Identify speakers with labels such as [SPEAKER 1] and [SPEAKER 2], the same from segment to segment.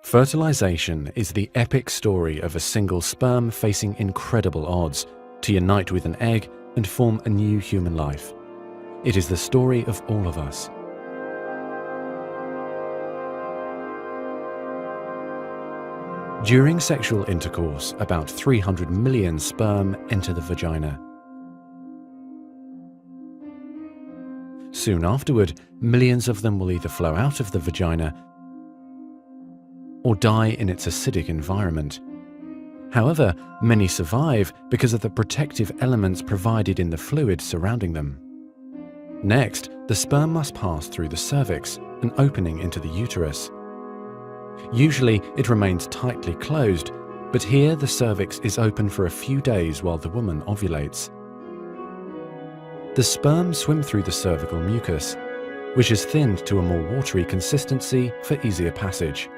[SPEAKER 1] Fertilization is the epic story of a single sperm facing incredible odds to unite with an egg and form a new human life. It is the story of all of us. During sexual intercourse, about 300 million sperm enter the vagina. Soon afterward, millions of them will either flow out of the vagina or die in its acidic environment. However, many survive because of the protective elements provided in the fluid surrounding them. Next, the sperm must pass through the cervix, an opening into the uterus. Usually, it remains tightly closed, but here the cervix is open for a few days while the woman ovulates. The sperm swim through the cervical mucus, which is thinned to a more watery consistency for easier passage.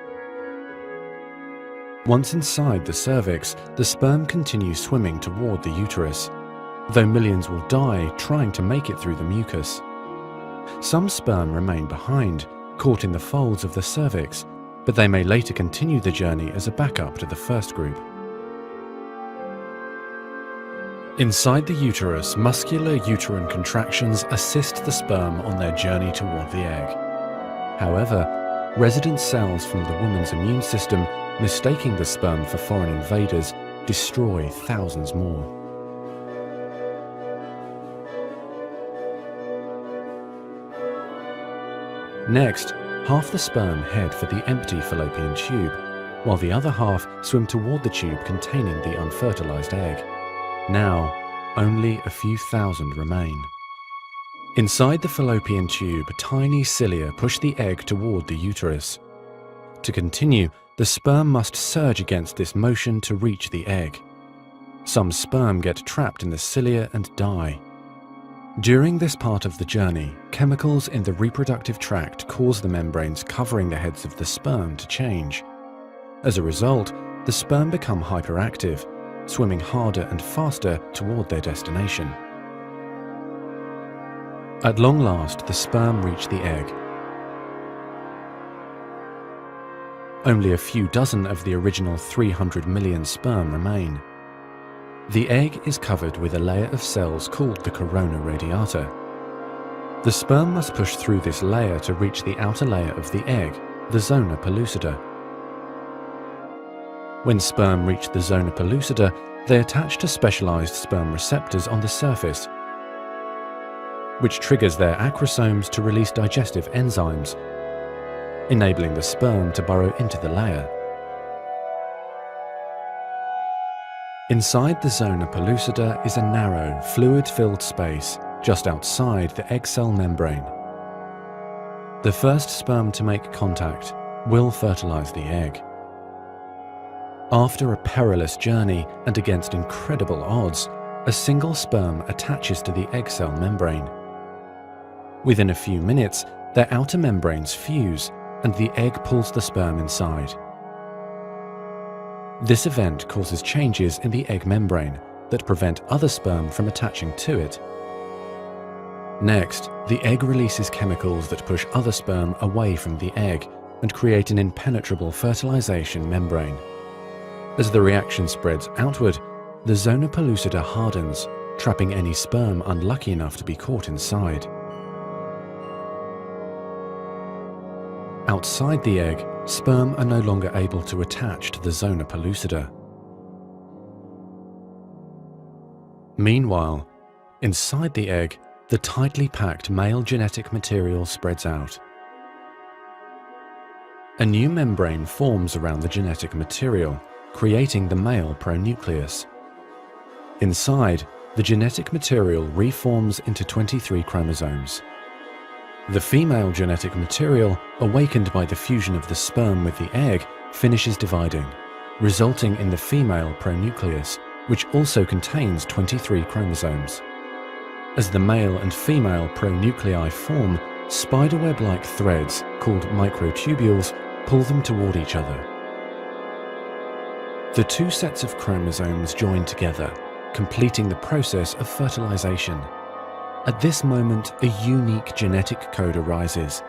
[SPEAKER 1] Once inside the cervix, the sperm continues swimming toward the uterus, though millions will die trying to make it through the mucus. Some sperm remain behind, caught in the folds of the cervix, but they may later continue the journey as a backup to the first group. Inside the uterus, muscular uterine contractions assist the sperm on their journey toward the egg. However, resident cells from the woman's immune system, mistaking the sperm for foreign invaders, destroy thousands more. Next, half the sperm head for the empty fallopian tube, while the other half swim toward the tube containing the unfertilized egg. Now, only a few thousand remain. Inside the fallopian tube, tiny cilia push the egg toward the uterus. To continue, the sperm must surge against this motion to reach the egg. Some sperm get trapped in the cilia and die. During this part of the journey, chemicals in the reproductive tract cause the membranes covering the heads of the sperm to change. As a result, the sperm become hyperactive, swimming harder and faster toward their destination. At long last, the sperm reach the egg. Only a few dozen of the original 300 million sperm remain. The egg is covered with a layer of cells called the corona radiata. The sperm must push through this layer to reach the outer layer of the egg, the zona pellucida. When sperm reach the zona pellucida, they attach to specialized sperm receptors on the surface, which triggers their acrosomes to release digestive enzymes, enabling the sperm to burrow into the layer. Inside the zona pellucida is a narrow, fluid-filled space just outside the egg cell membrane. The first sperm to make contact will fertilize the egg. After a perilous journey and against incredible odds, a single sperm attaches to the egg cell membrane. Within a few minutes, their outer membranes fuse and the egg pulls the sperm inside. This event causes changes in the egg membrane that prevent other sperm from attaching to it. Next, the egg releases chemicals that push other sperm away from the egg and create an impenetrable fertilization membrane. As the reaction spreads outward, the zona pellucida hardens, trapping any sperm unlucky enough to be caught inside. Outside the egg, sperm are no longer able to attach to the zona pellucida. Meanwhile, inside the egg, the tightly packed male genetic material spreads out. A new membrane forms around the genetic material, creating the male pronucleus. Inside, the genetic material reforms into 23 chromosomes. The female genetic material, awakened by the fusion of the sperm with the egg, finishes dividing, resulting in the female pronucleus, which also contains 23 chromosomes. As the male and female pronuclei form, spiderweb-like threads, called microtubules, pull them toward each other. The two sets of chromosomes join together, completing the process of fertilization. At this moment, a unique genetic code arises,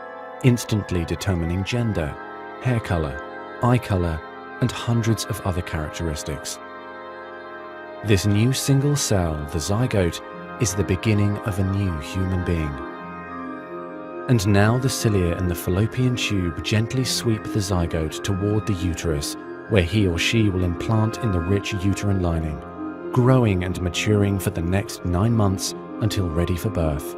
[SPEAKER 1] instantly determining gender, hair color, eye color, and hundreds of other characteristics. This new single cell, the zygote, is the beginning of a new human being. And now the cilia in the fallopian tube gently sweep the zygote toward the uterus, where he or she will implant in the rich uterine lining, growing and maturing for the next 9 months until ready for birth.